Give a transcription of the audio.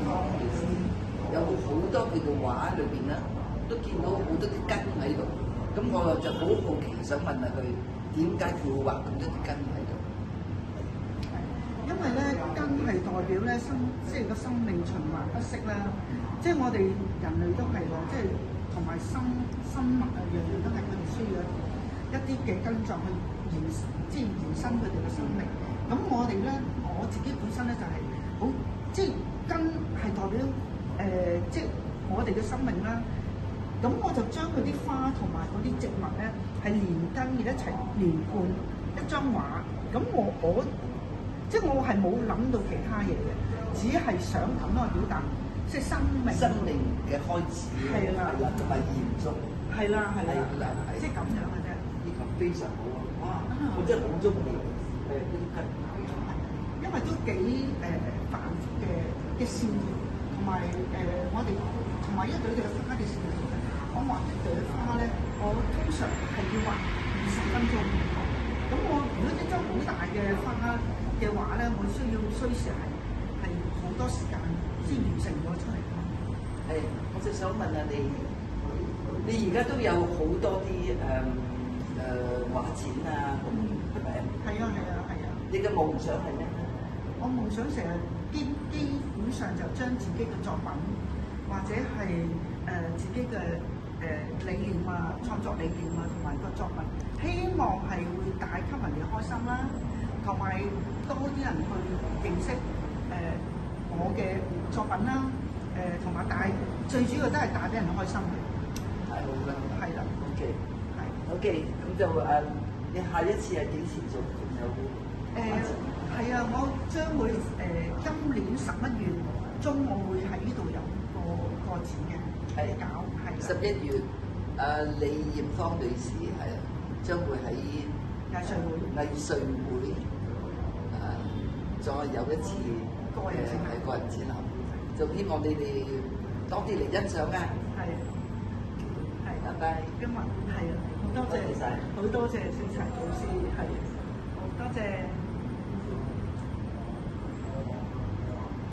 方女士有好多佢嘅畫裏邊咧，都見到好多啲根喺度。咁我就好好奇，想問下佢點解佢會畫咁多啲根喺度？因為咧根係代表咧即係個生命循環不息啦。即係我哋人類都係啦，即係同埋生物啊，樣樣都係佢哋需要一啲嘅根臟去延伸佢哋嘅生命。咁我哋咧，我自己本身咧就係好，即係根係代表即係我哋嘅生命啦。咁我就將佢啲花同埋嗰啲植物咧係連根而一齊連貫一張畫。咁我即係我係冇諗到其他嘢嘅，只係想咁樣去表達，即係生命嘅開始，係啦，同埋延續，係啦，即係咁樣嘅啫。呢個非常好啊！哇，我真係好中意呢啲根，因為都幾繁複嘅線條，同埋我哋同埋一朵嘅花嘅線條咧，我畫一朵花咧，我通常係要畫20分鐘。咁我如果一張好大嘅花嘅畫咧，我需時係好多時間先完成咗出嚟。係，我就想問下你而家都有好多啲畫展啊，係咪？係啊！你嘅夢想係咩？我夢想成日基本上就將自己嘅作品或者係自己嘅理念啊、創作理念啊，同埋個作品，希望係會帶給人哋開心啦，同埋多啲人去認識我嘅作品啦，同埋最主要都係帶俾人開心嘅。太好啦！係啦 ，OK，咁就你下一次係幾時做？仲有係啊，我將會今年11月中，我會喺呢度有個展嘅，搞係11月，李艷芳女士係將會喺藝穗會再有一次個人展覽，就希望你哋多啲嚟欣賞啊！係，拜拜。今日係啊，好多謝晒，好多謝小陳老師，係，好多謝。